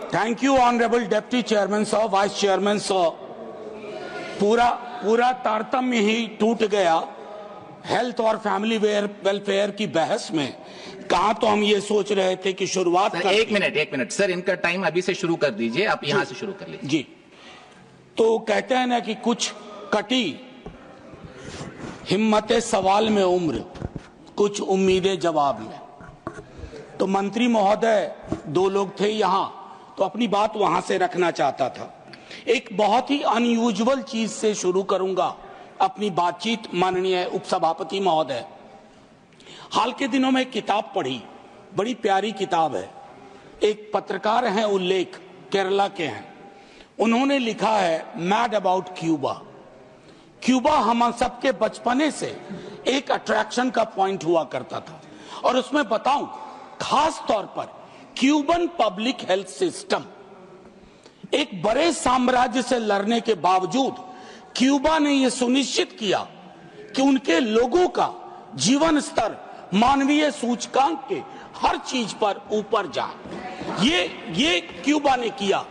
Thank you honourable deputy chairman साहब, vice chairman साहब। पूरा तारतम्य ही टूट गया हेल्थ और फैमिली वेलफेयर की बहस में। कहा तो हम ये सोच रहे थे कि शुरुआत एक मिनट सर, इनका टाइम अभी से शुरू कर दीजिए, आप यहां से शुरू कर लीजिए जी। तो कहते हैं ना कि कुछ कटी हिम्मतें सवाल में उम्र, कुछ उम्मीदें जवाब में। तो मंत्री महोदय दो लोग थे यहां, तो अपनी बात वहां से रखना चाहता था। एक बहुत ही अनयूजुअल चीज से शुरू करूंगा अपनी बातचीत। माननीय उपसभापति महोदय, हाल के दिनों में एक किताब पढ़ी, बड़ी प्यारी किताब है। एक पत्रकार हैं, उल्लेख केरला के हैं, उन्होंने लिखा है मैड अबाउट क्यूबा। क्यूबा हम सबके बचपने से एक अट्रैक्शन का पॉइंट हुआ करता था, और उसमें बताऊं खास तौर पर क्यूबन पब्लिक हेल्थ सिस्टम एक बड़े साम्राज्य से लड़ने के बावजूद क्यूबा ने यह सुनिश्चित किया कि उनके लोगों का जीवन स्तर मानवीय सूचकांक के हर चीज पर ऊपर जाए। ये क्यूबा ने किया।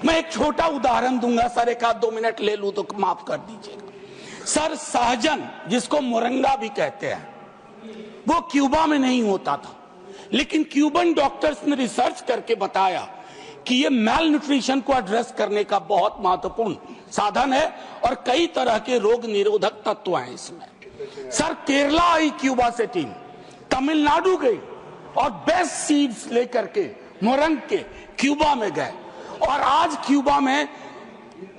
मैं एक छोटा उदाहरण दूंगा सर, एक आध 2 मिनट ले लूं तो माफ कर दीजिएगा सर। सहजन, जिसको मोरंगा भी कहते हैं, वो क्यूबा में नहीं होता था, लेकिन क्यूबन डॉक्टर्स ने रिसर्च करके बताया कि ये मेल न्यूट्रिशन को एड्रेस करने का बहुत महत्वपूर्ण साधन है, और कई तरह के रोग निरोधक तत्व हैं इसमें। सर केरला आई क्यूबा से टीम, तमिलनाडु गई और बेस्ट सीड्स लेकर के मोरंग के क्यूबा में गए, और आज क्यूबा में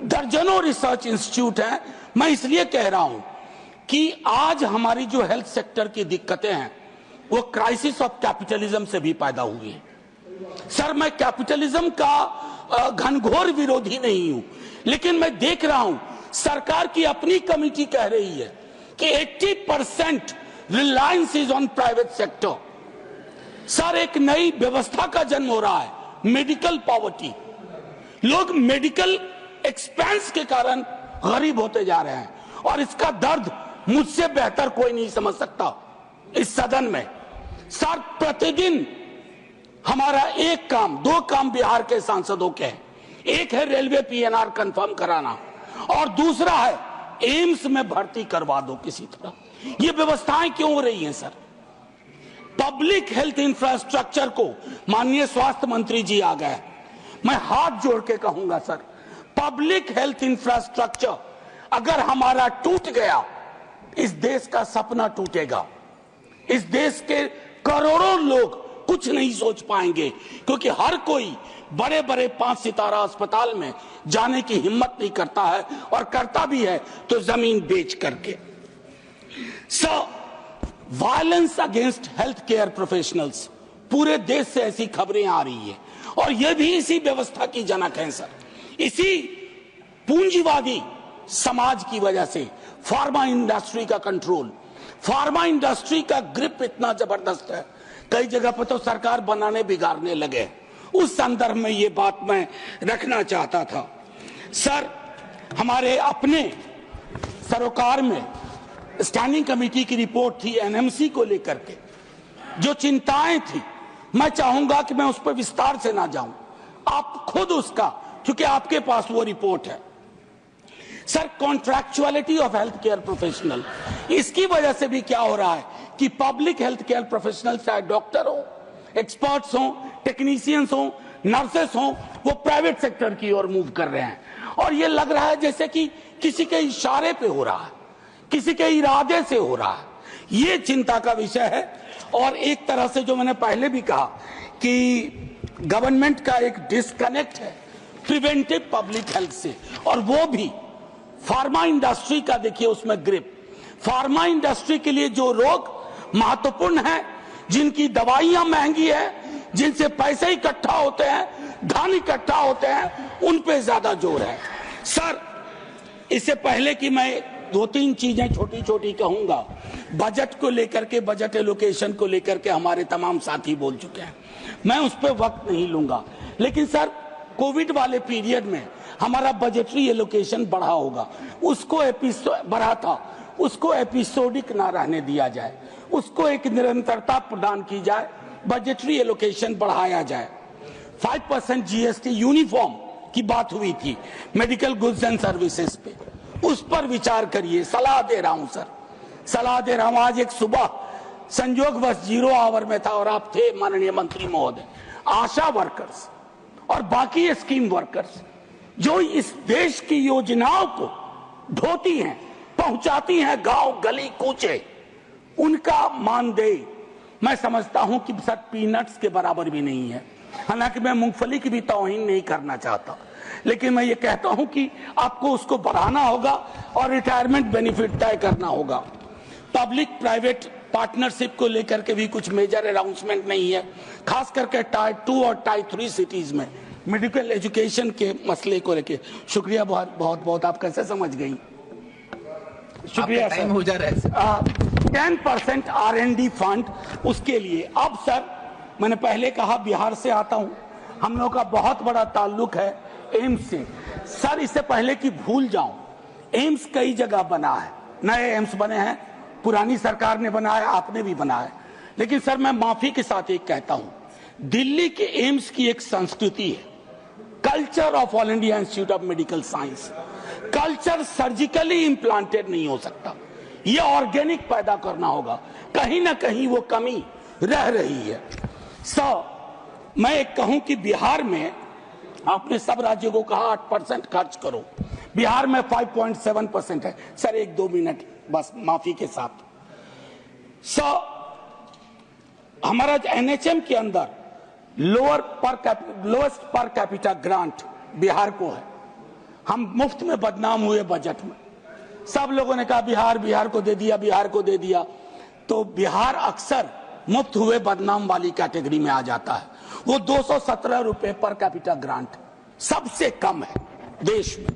दर्जनों रिसर्च इंस्टीट्यूट हैं। मैं इसलिए कह रहा हूं कि आज हमारी जो हेल्थ सेक्टर की दिक्कतें हैं वो क्राइसिस ऑफ कैपिटलिज्म से भी पैदा हुई है। सर मैं कैपिटलिज्म का घनघोर विरोधी नहीं हूं, लेकिन मैं देख रहा हूं सरकार की अपनी कमेटी कह रही है कि 80% Reliance is on private sector. Sir एक नई व्यवस्था का जन्म हो रहा है, मेडिकल पॉवर्टी। लोग मेडिकल एक्सपेंस के कारण गरीब होते जा रहे हैं, और इसका दर्द मुझसे बेहतर कोई नहीं समझ सकता इस सदन में। सर प्रतिदिन हमारा एक काम, 2 काम बिहार के सांसदों के हैं। एक है रेलवे पीएनआर कंफर्म कराना, और दूसरा है एम्स में भर्ती करवा दो किसी तरह। ये व्यवस्थाएं क्यों हो रही हैं सर? पब्लिक हेल्थ इंफ्रास्ट्रक्चर को माननीय स्वास्थ्य मंत्री जी आ गए, मैं हाथ जोड़ के कहूंगा सर, पब्लिक हेल्थ इंफ्रास्ट्रक्चर अगर हमारा टूट गया, इस देश का सपना टूटेगा। इस देश के करोड़ों लोग कुछ नहीं सोच पाएंगे, क्योंकि हर कोई बड़े बड़े 5 सितारा अस्पताल में जाने की हिम्मत नहीं करता है, और करता भी है तो जमीन बेच करके। So violence against health care professionals, पूरे देश से ऐसी खबरें आ रही है, और यह भी इसी व्यवस्था की जनक है सर। इसी पूंजीवादी समाज की वजह से फार्मा इंडस्ट्री का कंट्रोल, फार्मा इंडस्ट्री का ग्रिप इतना जबरदस्त है, कई जगह पर तो सरकार बनाने बिगाड़ने लगे। उस संदर्भ में ये बात मैं रखना चाहता था। सर हमारे अपने सरोकार में स्टैंडिंग कमेटी की रिपोर्ट थी एनएमसी को लेकर के, जो चिंताएं थी, मैं चाहूंगा कि मैं उस पर विस्तार से ना जाऊं, आप खुद उसका, क्योंकि आपके पास वो रिपोर्ट है। Sir contractuality of health care professional, इसकी वजह से भी क्या हो रहा है कि पब्लिक हेल्थ केयर प्रोफेशनल, चाहे डॉक्टर हो, एक्सपर्ट्स हो, टेक्नीशियंस हो, नर्सेस हो, वो प्राइवेट सेक्टर की ओर मूव कर रहे हैं, और ये लग रहा है जैसे कि किसी के इशारे पे हो रहा है, किसी के इरादे से हो रहा है। ये चिंता का विषय है। और एक तरह से जो मैंने पहले भी कहा कि गवर्नमेंट का एक डिस्कनेक्ट है प्रिवेंटिव पब्लिक हेल्थ से, और वो भी फार्मा इंडस्ट्री का देखिए उसमें ग्रिप। फार्मा इंडस्ट्री के लिए जो रोग महत्वपूर्ण है, जिनकी दवाइयां महंगी है, जिनसे पैसे इकट्ठा होते हैं, धन इकट्ठा होते हैं, उन पे ज्यादा जोर है। सर इससे पहले कि मैं 2-3 चीजें छोटी छोटी कहूंगा, बजट को लेकर के, बजट एलोकेशन को लेकर के हमारे तमाम साथी बोल चुके हैं, मैं उस पर वक्त नहीं लूंगा। लेकिन सर कोविड वाले पीरियड में हमारा बजटरी एलोकेशन बढ़ा होगा, उसको बढ़ा था, उसको एपिसोडिक ना रहने दिया जाए, उसको एक निरंतरता प्रदान की जाए, बजटरी एलोकेशन बढ़ाया जाए। 5% जीएसटी यूनिफॉर्म की बात हुई थी मेडिकल गुड्स एंड सर्विसेज पे, उस पर विचार करिए। सलाह दे रहा हूं सर, सलाह दे रहा हूं। आज एक सुबह संयोगवश 0 आवर में था और आप थे माननीय मंत्री महोदय। आशा वर्कर्स और बाकी स्कीम वर्कर्स जो इस देश की योजनाओं को ढोती हैं, पहुंचाती हैं गांव गली कूचे, उनका मानदेय मैं समझता हूं कि सर पीनट्स के बराबर भी नहीं है। हालांकि मैं मूंगफली की भी तौहीन नहीं करना चाहता, लेकिन मैं ये कहता हूं कि आपको उसको बढ़ाना होगा और रिटायरमेंट बेनिफिट तय करना होगा। पब्लिक प्राइवेट पार्टनरशिप को लेकर के भी कुछ मेजर अनाउंसमेंट नहीं है, खास करके टायर 2 और टायर 3 सिटीज में मेडिकल एजुकेशन के मसले को लेकर। शुक्रिया बहुत बहुत, आप कैसे समझ गई? शुक्रिया सर। टाइम हो जा रहा है। 10% R&D फंड उसके लिए। अब सर मैंने पहले कहा बिहार से आता हूं, हम लोगों का बहुत बड़ा ताल्लुक है एम्स से। सर इससे पहले कि भूल जाऊं, एम्स कई जगह बना है, नए एम्स बने हैं, पुरानी सरकार ने बनाया, आपने भी बनाया। लेकिन सर मैं माफी के साथ एक कहता हूं, दिल्ली के एम्स की एक संस्कृति है, culture of all India institute of medical science. Culture surgically implanted नहीं हो सकता, ये ऑर्गेनिक पैदा करना होगा। कहीं ना कहीं वो कमी रह रही है। मैं एक कहूं कि बिहार में आपने सब राज्यों को कहा 8% खर्च करो, बिहार में 5.7% है। सर 1-2 मिनट बस माफी के साथ। हमारा एनएचएम के अंदर lowest per capita grant Bihar को है। हम मुफ्त में बदनाम हुए बजट में, सब लोगों ने कहा बिहार को दे दिया, बिहार को दे दिया। तो बिहार अक्सर मुफ्त हुए बदनाम वाली कैटेगरी में आ जाता है। वो 217 रुपए पर कैपिटा ग्रांट सबसे कम है देश में।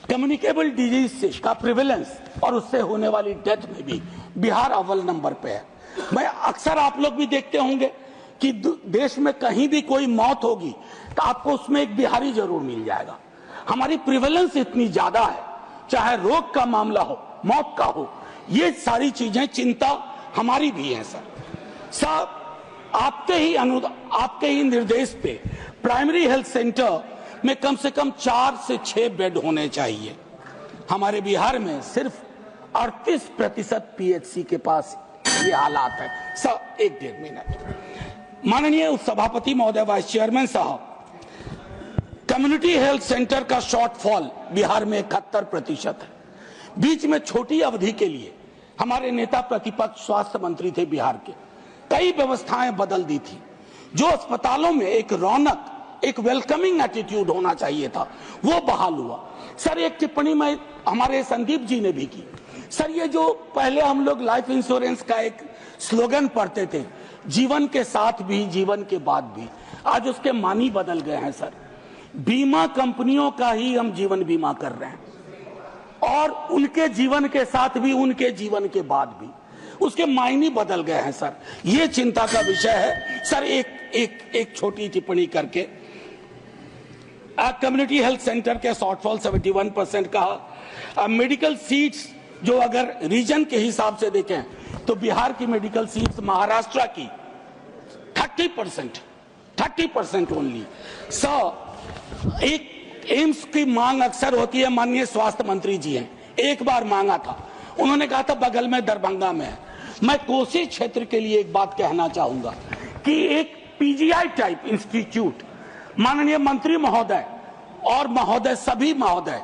कम्युनिकेबल डिजीज से का प्रिवेलेंस और उससे होने वाली डेथ में भी बिहार अव्वल नंबर पे है। मैं अक्सर आप लोग भी देखते होंगे कि देश में कहीं भी कोई मौत होगी तो आपको उसमें एक बिहारी जरूर मिल जाएगा। हमारी प्रिवेलेंस इतनी ज्यादा है, चाहे रोग का मामला हो, मौत का हो, ये सारी चीजें चिंता हमारी भी है सर। आपके ही निर्देश पे प्राइमरी हेल्थ सेंटर में कम से कम 4 से 6 बेड होने चाहिए। हमारे बिहार में सिर्फ 38% पीएचसी के पास ये हालात है। Sir 1-1.5 minute. माननीय सभापति महोदय, वाइस चेयरमैन साहब, कम्युनिटी हेल्थ सेंटर का शॉर्टफॉल बिहार में 71% है। बीच में छोटी अवधि के लिए हमारे नेता प्रतिपक्ष स्वास्थ्य मंत्री थे बिहार के, कई व्यवस्थाएं बदल दी थी। जो अस्पतालों में एक रौनक, एक वेलकमिंग एटीट्यूड होना चाहिए था, वो बहाल हुआ। सर एक टिप्पणी में हमारे संदीप जी ने भी की। सर ये जो पहले हम लोग लाइफ इंश्योरेंस का एक स्लोगन पढ़ते थे, जीवन के साथ भी जीवन के बाद भी, आज उसके मानी बदल गए हैं सर। बीमा कंपनियों का ही हम जीवन बीमा कर रहे हैं और उनके जीवन के साथ भी उनके जीवन के बाद भी उसके मायने बदल गए हैं सर। ये चिंता का विषय है सर। एक छोटी टिप्पणी करके, कम्युनिटी हेल्थ सेंटर के शॉर्टफॉल 71% कहा। मेडिकल सीट्स जो अगर रीजन के हिसाब से देखें तो बिहार की मेडिकल सीट्स महाराष्ट्र की 30% ओनली। एक एम्स की मांग अक्सर होती है, माननीय स्वास्थ्य मंत्री जी हैं, एक बार मांगा था, उन्होंने कहा था बगल में दरभंगा में है। मैं कोसी क्षेत्र के लिए एक बात कहना चाहूंगा कि एक पीजीआई टाइप इंस्टीट्यूट माननीय मंत्री महोदय और महोदय, सभी महोदय,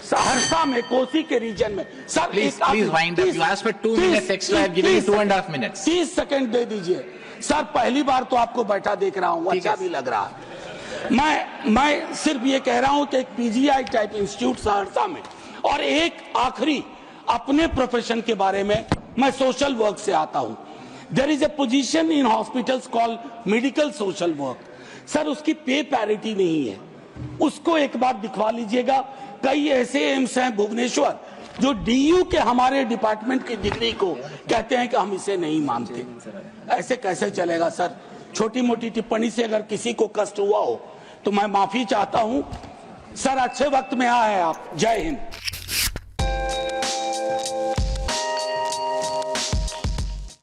सहरसा में, कोसी के रीजन में sir. Please wind up, you asked for 2 minutes extra, I have given you 2.5 minutes. 30 second दे दीजिए सर। पहली बार तो आपको बैठा देख रहा हूं, अच्छा भी लग रहा है। मैं सिर्फ ये कह रहा हूं कि एक पीजीआई टाइप इंस्टीट्यूट सहरसा में, और एक आखिरी अपने प्रोफेशन के बारे में, मैं सोशल वर्क से आता हूं। There is a position in hospitals called medical social work. Sir उसकी पे पैरिटी नहीं है, उसको एक बार दिखवा लीजिएगा। कई ऐसे एम्स हैं भुवनेश्वर जो डीयू के हमारे डिपार्टमेंट की डिग्री को कहते हैं कि हम इसे नहीं मानते। ऐसे कैसे चलेगा सर? छोटी मोटी टिप्पणी से अगर किसी को कष्ट हुआ हो तो मैं माफी चाहता हूं सर। अच्छे वक्त में आए आप। जय हिंद।